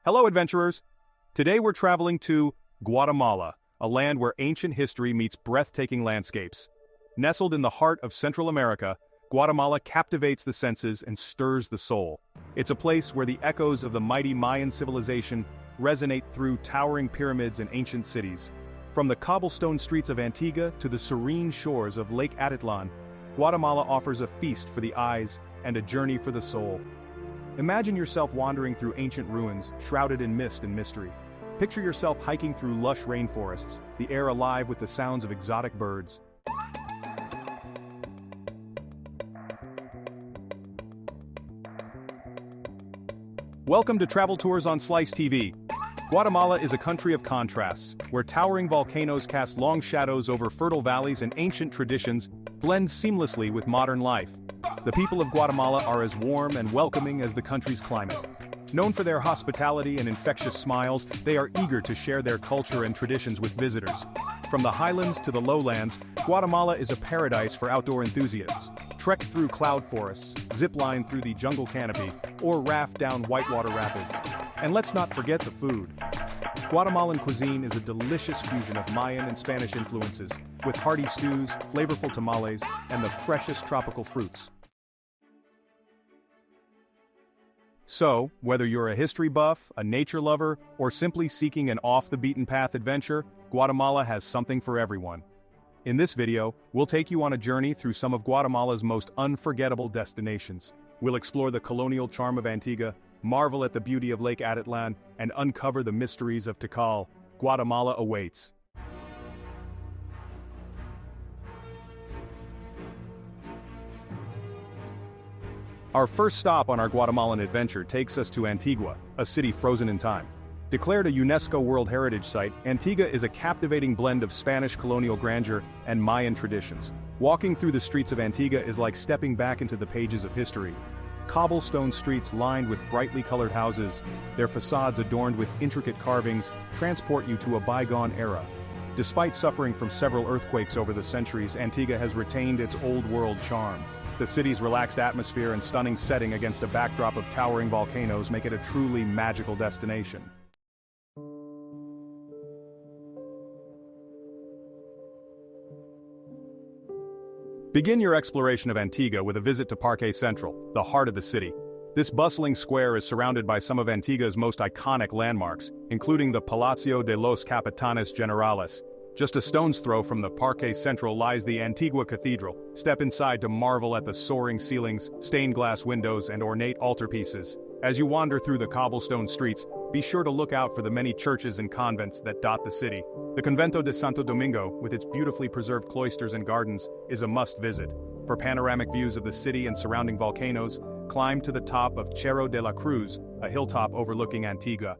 Hello, adventurers! Today we're traveling to Guatemala, a land where ancient history meets breathtaking landscapes. Nestled in the heart of Central America, Guatemala captivates the senses and stirs the soul. It's a place where the echoes of the mighty Mayan civilization resonate through towering pyramids and ancient cities. From the cobblestone streets of Antigua to the serene shores of Lake Atitlan, Guatemala offers a feast for the eyes and a journey for the soul. Imagine yourself wandering through ancient ruins, shrouded in mist and mystery. Picture yourself hiking through lush rainforests, the air alive with the sounds of exotic birds. Welcome to Travel Tours on SLICEtv. Guatemala is a country of contrasts, where towering volcanoes cast long shadows over fertile valleys and ancient traditions blend seamlessly with modern life. The people of Guatemala are as warm and welcoming as the country's climate. Known for their hospitality and infectious smiles, they are eager to share their culture and traditions with visitors. From the highlands to the lowlands, Guatemala is a paradise for outdoor enthusiasts. Trek through cloud forests, zip-line through the jungle canopy, or raft down whitewater rapids. And let's not forget the food. Guatemalan cuisine is a delicious fusion of Mayan and Spanish influences, with hearty stews, flavorful tamales, and the freshest tropical fruits. So, whether you're a history buff, a nature lover, or simply seeking an off-the-beaten-path adventure, Guatemala has something for everyone. In this video, we'll take you on a journey through some of Guatemala's most unforgettable destinations. We'll explore the colonial charm of Antigua, marvel at the beauty of Lake Atitlan, and uncover the mysteries of Tikal. Guatemala awaits. Our first stop on our Guatemalan adventure takes us to Antigua, a city frozen in time. Declared a UNESCO World Heritage Site, Antigua is a captivating blend of Spanish colonial grandeur and Mayan traditions. Walking through the streets of Antigua is like stepping back into the pages of history. Cobblestone streets lined with brightly colored houses, their facades adorned with intricate carvings, transport you to a bygone era. Despite suffering from several earthquakes over the centuries, Antigua has retained its old-world charm. The city's relaxed atmosphere and stunning setting against a backdrop of towering volcanoes make it a truly magical destination. Begin your exploration of Antigua with a visit to Parque Central, the heart of the city. This bustling square is surrounded by some of Antigua's most iconic landmarks, including the Palacio de los Capitanes Generales. Just a stone's throw from the Parque Central lies the Antigua Cathedral. Step inside to marvel at the soaring ceilings, stained glass windows, and ornate altarpieces. As you wander through the cobblestone streets, be sure to look out for the many churches and convents that dot the city. The Convento de Santo Domingo, with its beautifully preserved cloisters and gardens, is a must-visit. For panoramic views of the city and surrounding volcanoes, climb to the top of Cerro de la Cruz, a hilltop overlooking Antigua.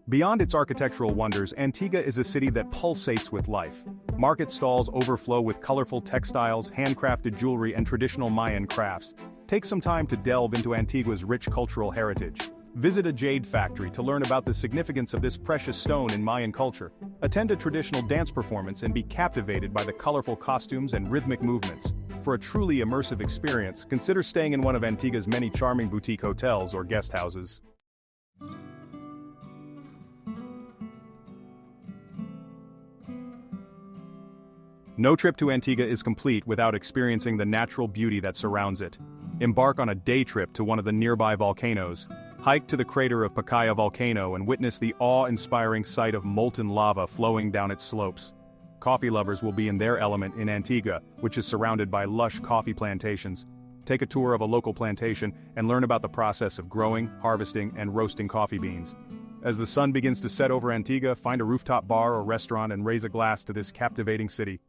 Beyond its architectural wonders, Antigua is a city that pulsates with life. Market stalls overflow with colorful textiles, handcrafted jewelry, and traditional Mayan crafts. Take some time to delve into Antigua's rich cultural heritage. Visit a jade factory to learn about the significance of this precious stone in Mayan culture. Attend a traditional dance performance and be captivated by the colorful costumes and rhythmic movements. For a truly immersive experience, consider staying in one of Antigua's many charming boutique hotels or guest houses. No trip to Antigua is complete without experiencing the natural beauty that surrounds it. Embark on a day trip to one of the nearby volcanoes. Hike to the crater of Pacaya volcano and witness the awe-inspiring sight of molten lava flowing down its slopes. Coffee lovers will be in their element in Antigua, which is surrounded by lush coffee plantations. Take a tour of a local plantation and learn about the process of growing, harvesting, and roasting coffee beans. As the sun begins to set over Antigua, find a rooftop bar or restaurant and raise a glass to this captivating city.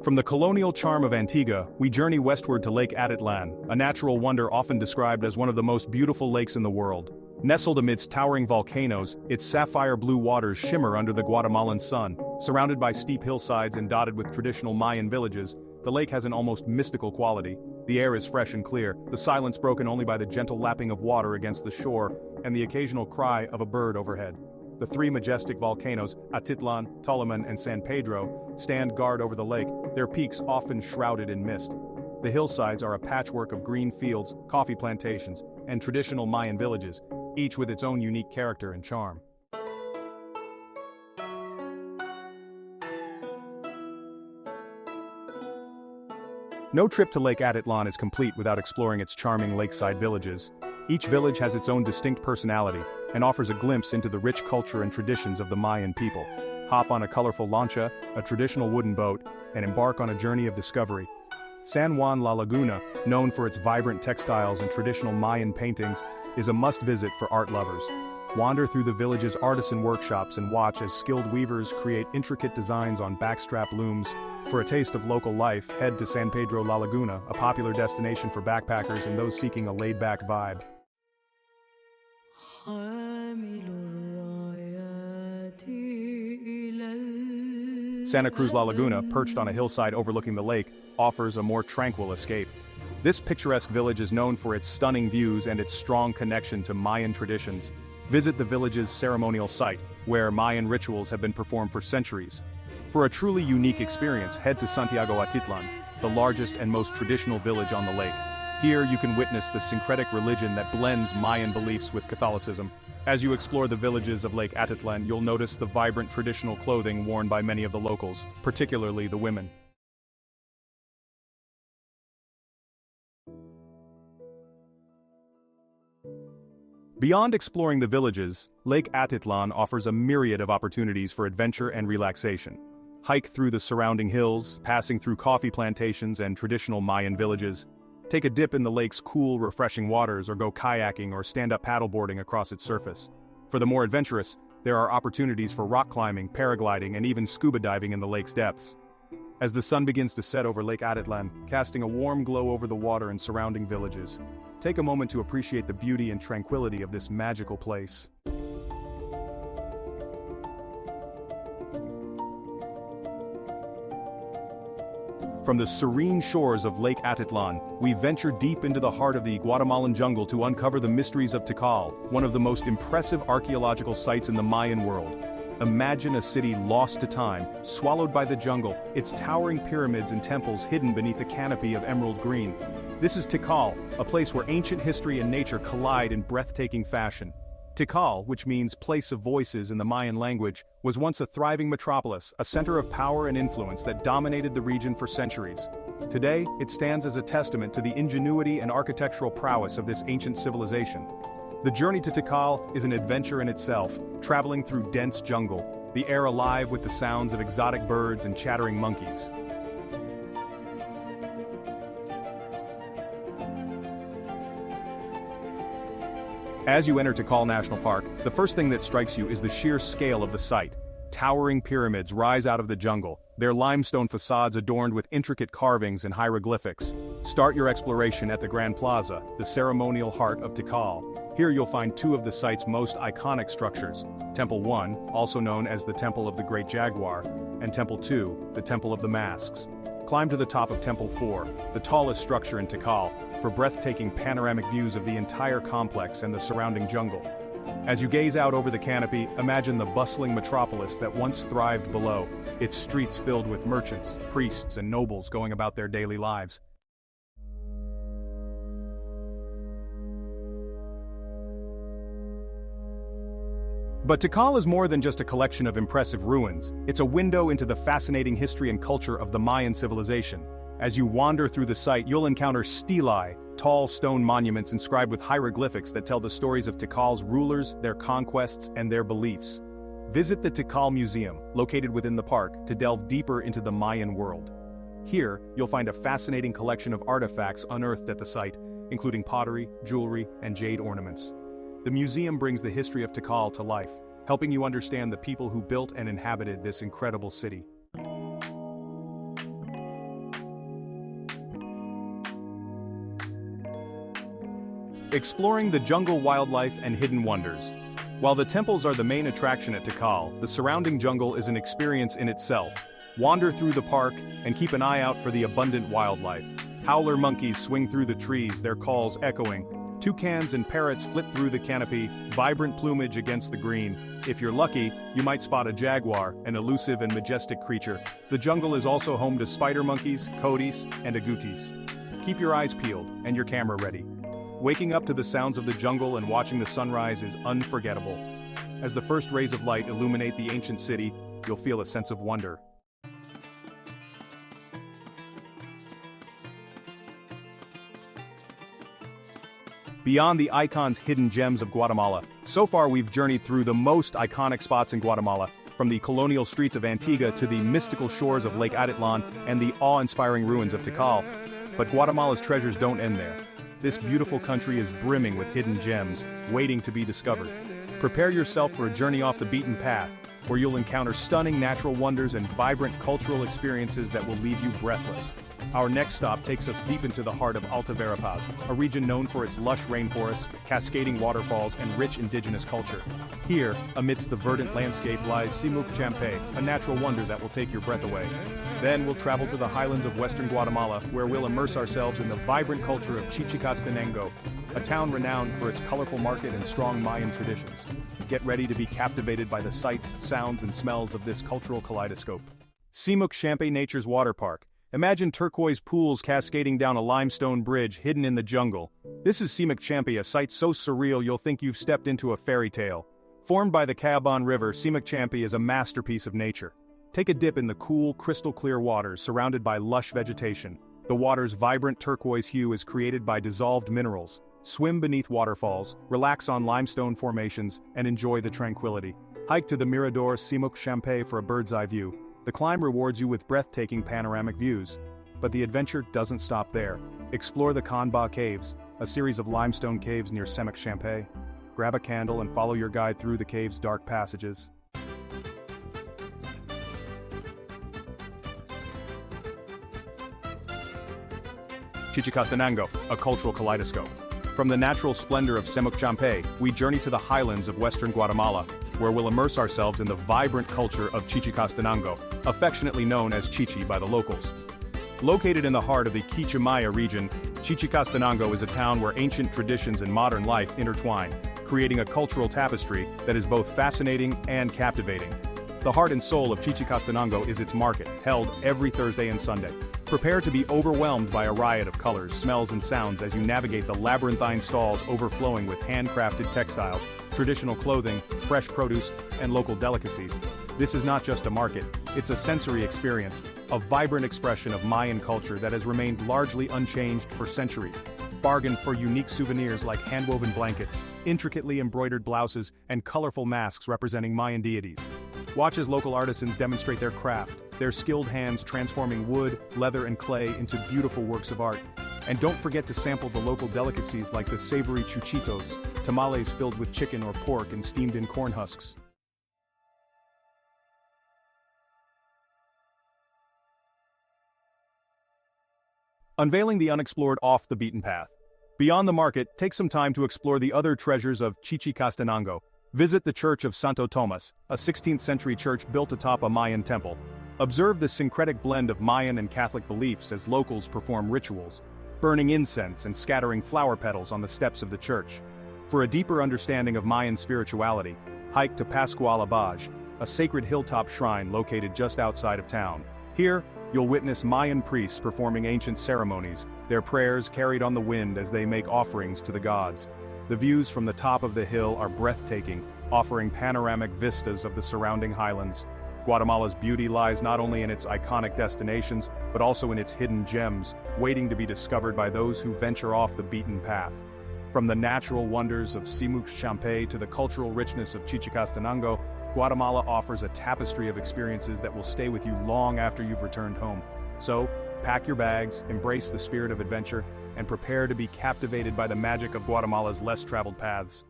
From the colonial charm of Antigua, we journey westward to Lake Atitlan, a natural wonder often described as one of the most beautiful lakes in the world. Nestled amidst towering volcanoes, its sapphire blue waters shimmer under the Guatemalan sun. Surrounded by steep hillsides and dotted with traditional Mayan villages, the lake has an almost mystical quality. The air is fresh and clear, the silence broken only by the gentle lapping of water against the shore and the occasional cry of a bird overhead. The three majestic volcanoes, Atitlan, Toloman, and San Pedro, stand guard over the lake, their peaks often shrouded in mist. The hillsides are a patchwork of green fields, coffee plantations, and traditional Mayan villages, each with its own unique character and charm. No trip to Lake Atitlan is complete without exploring its charming lakeside villages. Each village has its own distinct personality and offers a glimpse into the rich culture and traditions of the Mayan people. Hop on a colorful lancha, a traditional wooden boat, and embark on a journey of discovery. San Juan La Laguna, known for its vibrant textiles and traditional Mayan paintings, is a must-visit for art lovers. Wander through the village's artisan workshops and watch as skilled weavers create intricate designs on backstrap looms. For a taste of local life, head to San Pedro La Laguna, a popular destination for backpackers and those seeking a laid-back vibe. Santa Cruz La Laguna, perched on a hillside overlooking the lake, offers a more tranquil escape. This picturesque village is known for its stunning views and its strong connection to Mayan traditions. Visit the village's ceremonial site, where Mayan rituals have been performed for centuries. For a truly unique experience, head to Santiago Atitlan, the largest and most traditional village on the lake. Here you can witness the syncretic religion that blends Mayan beliefs with Catholicism. As you explore the villages of Lake Atitlan, you'll notice the vibrant traditional clothing worn by many of the locals, particularly the women. Beyond exploring the villages, Lake Atitlan offers a myriad of opportunities for adventure and relaxation. Hike through the surrounding hills, passing through coffee plantations and traditional Mayan villages. Take a dip in the lake's cool, refreshing waters, or go kayaking or stand-up paddleboarding across its surface. For the more adventurous, there are opportunities for rock climbing, paragliding, and even scuba diving in the lake's depths. As the sun begins to set over Lake Atitlan, casting a warm glow over the water and surrounding villages, take a moment to appreciate the beauty and tranquility of this magical place. From the serene shores of Lake Atitlan, we venture deep into the heart of the Guatemalan jungle to uncover the mysteries of Tikal, one of the most impressive archaeological sites in the Mayan world. Imagine a city lost to time, swallowed by the jungle, its towering pyramids and temples hidden beneath a canopy of emerald green. This is Tikal, a place where ancient history and nature collide in breathtaking fashion. Tikal, which means place of voices in the Mayan language, was once a thriving metropolis, a center of power and influence that dominated the region for centuries. Today, it stands as a testament to the ingenuity and architectural prowess of this ancient civilization. The journey to Tikal is an adventure in itself, traveling through dense jungle, the air alive with the sounds of exotic birds and chattering monkeys. As you enter Tikal National Park, the first thing that strikes you is the sheer scale of the site. Towering pyramids rise out of the jungle, their limestone facades adorned with intricate carvings and hieroglyphics. Start your exploration at the Grand Plaza, the ceremonial heart of Tikal. Here you'll find two of the site's most iconic structures, Temple 1, also known as the Temple of the Great Jaguar, and Temple 2, the Temple of the Masks. Climb to the top of Temple 4, the tallest structure in Tikal, for breathtaking panoramic views of the entire complex and the surrounding jungle. As you gaze out over the canopy, imagine the bustling metropolis that once thrived below, its streets filled with merchants, priests, and nobles going about their daily lives. But Tikal is more than just a collection of impressive ruins. It's a window into the fascinating history and culture of the Mayan civilization. As you wander through the site, you'll encounter stelae, tall stone monuments inscribed with hieroglyphics that tell the stories of Tikal's rulers, their conquests, and their beliefs. Visit the Tikal Museum, located within the park, to delve deeper into the Mayan world. Here, you'll find a fascinating collection of artifacts unearthed at the site, including pottery, jewelry, and jade ornaments. The museum brings the history of Tikal to life, helping you understand the people who built and inhabited this incredible city. Exploring the jungle wildlife and hidden wonders. While the temples are the main attraction at Tikal, the surrounding jungle is an experience in itself. Wander through the park and keep an eye out for the abundant wildlife. Howler monkeys swing through the trees, their calls echoing. Toucans and parrots flit through the canopy, vibrant plumage against the green. If you're lucky, you might spot a jaguar, an elusive and majestic creature. The jungle is also home to spider monkeys, coatis, and agoutis. Keep your eyes peeled and your camera ready. Waking up to the sounds of the jungle and watching the sunrise is unforgettable. As the first rays of light illuminate the ancient city, you'll feel a sense of wonder. Beyond the icons, hidden gems of Guatemala. So far we've journeyed through the most iconic spots in Guatemala, from the colonial streets of Antigua to the mystical shores of Lake Atitlan and the awe-inspiring ruins of Tikal. But Guatemala's treasures don't end there. This beautiful country is brimming with hidden gems, waiting to be discovered. Prepare yourself for a journey off the beaten path, where you'll encounter stunning natural wonders and vibrant cultural experiences that will leave you breathless. Our next stop takes us deep into the heart of Alta Verapaz, a region known for its lush rainforests, cascading waterfalls, and rich indigenous culture. Here, amidst the verdant landscape, lies Scenic Champey, a natural wonder that will take your breath away. Then we'll travel to the highlands of western Guatemala, where we'll immerse ourselves in the vibrant culture of Chichicastenango, a town renowned for its colorful market and strong Mayan traditions. Get ready to be captivated by the sights, sounds, and smells of this cultural kaleidoscope. Scenic Champey Nature's Water Park. Imagine turquoise pools cascading down a limestone bridge hidden in the jungle. This is Scenic Champey, a sight so surreal you'll think you've stepped into a fairy tale. Formed by the Cayaban River, Scenic Champey is a masterpiece of nature. Take a dip in the cool, crystal-clear waters surrounded by lush vegetation. The water's vibrant turquoise hue is created by dissolved minerals. Swim beneath waterfalls, relax on limestone formations, and enjoy the tranquility. Hike to the Mirador Scenic Champey for a bird's-eye view. The climb rewards you with breathtaking panoramic views. But the adventure doesn't stop there. Explore the Kanba Caves, a series of limestone caves near Scenic Champey. Grab a candle and follow your guide through the cave's dark passages. Chichicastenango, a cultural kaleidoscope. From the natural splendor of Scenic Champey, we journey to the highlands of western Guatemala, where we'll immerse ourselves in the vibrant culture of Chichicastenango, affectionately known as Chichi by the locals. Located in the heart of the Quichumaya region, Chichicastenango is a town where ancient traditions and modern life intertwine, creating a cultural tapestry that is both fascinating and captivating. The heart and soul of Chichicastenango is its market, held every Thursday and Sunday. Prepare to be overwhelmed by a riot of colors, smells, and sounds as you navigate the labyrinthine stalls overflowing with handcrafted textiles, traditional clothing, fresh produce, and local delicacies. This is not just a market, it's a sensory experience, a vibrant expression of Mayan culture that has remained largely unchanged for centuries. Bargain for unique souvenirs like hand-woven blankets, intricately embroidered blouses, and colorful masks representing Mayan deities. Watch as local artisans demonstrate their craft, their skilled hands transforming wood, leather, and clay into beautiful works of art. And don't forget to sample the local delicacies like the savory chuchitos, tamales filled with chicken or pork and steamed in corn husks. Unveiling the unexplored off the beaten path. Beyond the market, take some time to explore the other treasures of Chichicastenango. Visit the Church of Santo Tomas, a 16th century church built atop a Mayan temple. Observe the syncretic blend of Mayan and Catholic beliefs as locals perform rituals, burning incense and scattering flower petals on the steps of the church. For a deeper understanding of Mayan spirituality, hike to Pascual Abaj, a sacred hilltop shrine located just outside of town. Here, you'll witness Mayan priests performing ancient ceremonies, their prayers carried on the wind as they make offerings to the gods. The views from the top of the hill are breathtaking, offering panoramic vistas of the surrounding highlands. Guatemala's beauty lies not only in its iconic destinations, but also in its hidden gems, waiting to be discovered by those who venture off the beaten path. From the natural wonders of Scenic Champey to the cultural richness of Chichicastenango, Guatemala offers a tapestry of experiences that will stay with you long after you've returned home. So, pack your bags, embrace the spirit of adventure, and prepare to be captivated by the magic of Guatemala's less traveled paths.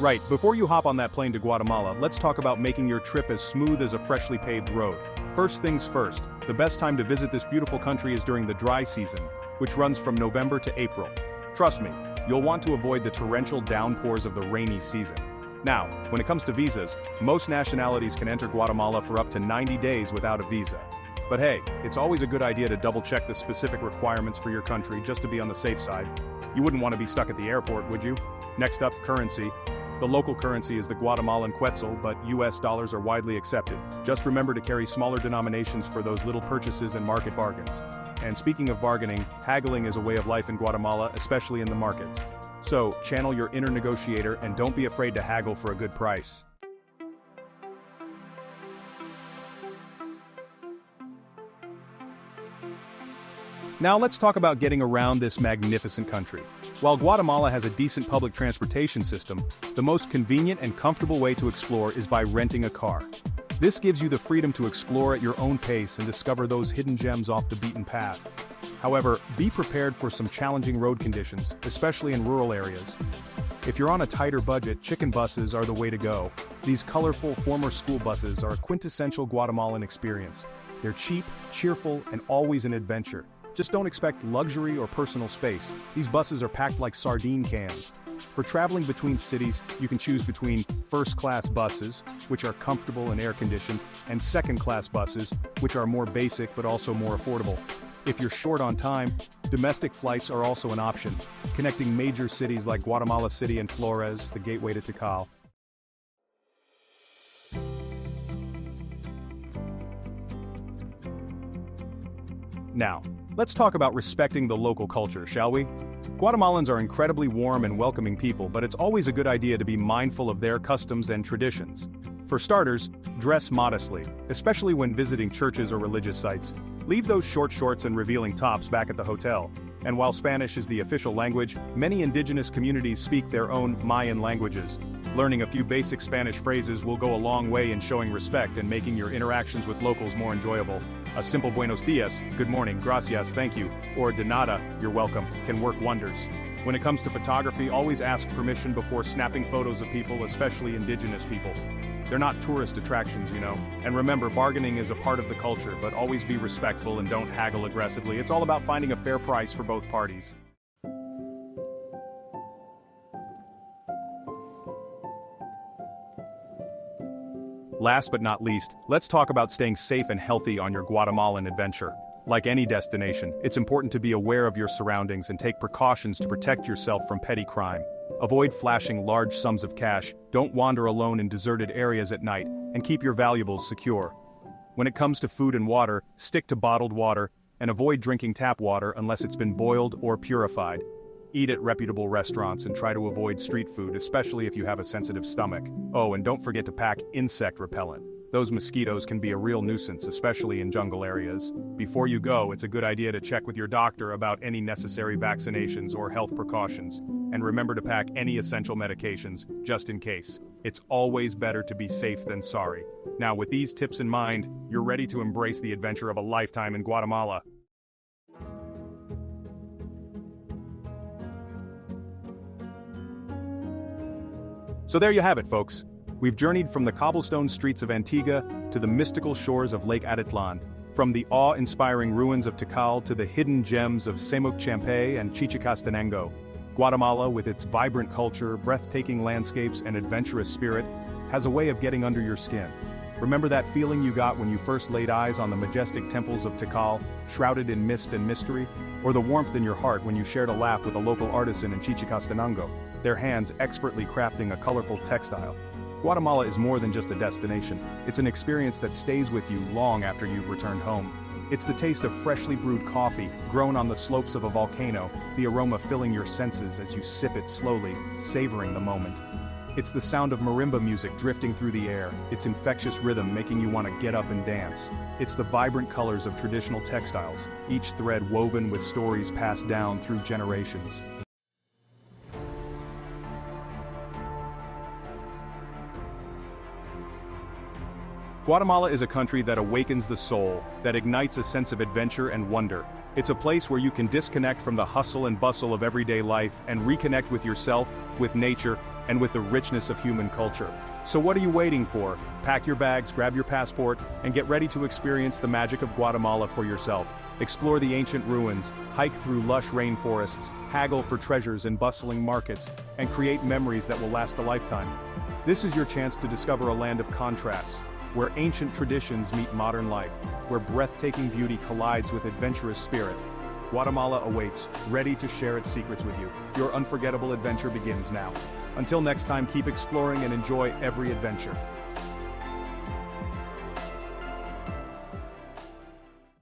Right, before you hop on that plane to Guatemala, let's talk about making your trip as smooth as a freshly paved road. First things first, the best time to visit this beautiful country is during the dry season, which runs from November to April. Trust me, you'll want to avoid the torrential downpours of the rainy season. Now, when it comes to visas, most nationalities can enter Guatemala for up to 90 days without a visa. But hey, it's always a good idea to double-check the specific requirements for your country just to be on the safe side. You wouldn't want to be stuck at the airport, would you? Next up, currency. The local currency is the Guatemalan quetzal, but US dollars are widely accepted. Just remember to carry smaller denominations for those little purchases and market bargains. And speaking of bargaining, haggling is a way of life in Guatemala, especially in the markets. So, channel your inner negotiator and don't be afraid to haggle for a good price. Now let's talk about getting around this magnificent country. While Guatemala has a decent public transportation system, the most convenient and comfortable way to explore is by renting a car. This gives you the freedom to explore at your own pace and discover those hidden gems off the beaten path. However, be prepared for some challenging road conditions, especially in rural areas. If you're on a tighter budget, chicken buses are the way to go. These colorful former school buses are a quintessential Guatemalan experience. They're cheap, cheerful, and always an adventure. Just don't expect luxury or personal space. These buses are packed like sardine cans. For traveling between cities, you can choose between first-class buses, which are comfortable and air-conditioned, and second-class buses, which are more basic but also more affordable. If you're short on time, domestic flights are also an option, connecting major cities like Guatemala City and Flores, the gateway to Tikal. Now, let's talk about respecting the local culture, shall we? Guatemalans are incredibly warm and welcoming people, but it's always a good idea to be mindful of their customs and traditions. For starters, dress modestly, especially when visiting churches or religious sites. Leave those short shorts and revealing tops back at the hotel. And while Spanish is the official language, many indigenous communities speak their own Mayan languages. Learning a few basic Spanish phrases will go a long way in showing respect and making your interactions with locals more enjoyable. A simple buenos dias, good morning, gracias, thank you, or de nada, you're welcome, can work wonders. When it comes to photography, always ask permission before snapping photos of people, especially indigenous people. They're not tourist attractions, you know. And remember, bargaining is a part of the culture, but always be respectful and don't haggle aggressively. It's all about finding a fair price for both parties. Last but not least, let's talk about staying safe and healthy on your Guatemalan adventure. Like any destination, it's important to be aware of your surroundings and take precautions to protect yourself from petty crime. Avoid flashing large sums of cash, don't wander alone in deserted areas at night, and keep your valuables secure. When it comes to food and water, stick to bottled water, and avoid drinking tap water unless it's been boiled or purified. Eat at reputable restaurants and try to avoid street food, especially if you have a sensitive stomach. Oh, and don't forget to pack insect repellent. Those mosquitoes can be a real nuisance, especially in jungle areas. Before you go, it's a good idea to check with your doctor about any necessary vaccinations or health precautions. And remember to pack any essential medications, just in case. It's always better to be safe than sorry. Now, with these tips in mind, you're ready to embrace the adventure of a lifetime in Guatemala. So there you have it, folks. We've journeyed from the cobblestone streets of Antigua to the mystical shores of Lake Atitlan, from the awe-inspiring ruins of Tikal to the hidden gems of Semuc Champey and Chichicastenango. Guatemala, with its vibrant culture, breathtaking landscapes, and adventurous spirit, has a way of getting under your skin. Remember that feeling you got when you first laid eyes on the majestic temples of Tikal, shrouded in mist and mystery? Or the warmth in your heart when you shared a laugh with a local artisan in Chichicastenango, their hands expertly crafting a colorful textile? Guatemala is more than just a destination. It's an experience that stays with you long after you've returned home. It's the taste of freshly brewed coffee, grown on the slopes of a volcano, the aroma filling your senses as you sip it slowly, savoring the moment. It's the sound of marimba music drifting through the air, its infectious rhythm making you want to get up and dance. It's the vibrant colors of traditional textiles, each thread woven with stories passed down through generations. Guatemala is a country that awakens the soul, that ignites a sense of adventure and wonder. It's a place where you can disconnect from the hustle and bustle of everyday life and reconnect with yourself, with nature, and with the richness of human culture. So what are you waiting for? Pack your bags, grab your passport, and get ready to experience the magic of Guatemala for yourself. Explore the ancient ruins, hike through lush rainforests, haggle for treasures in bustling markets, and create memories that will last a lifetime. This is your chance to discover a land of contrasts, where ancient traditions meet modern life, where breathtaking beauty collides with adventurous spirit. Guatemala awaits, ready to share its secrets with you. Your unforgettable adventure begins now. Until next time, keep exploring and enjoy every adventure.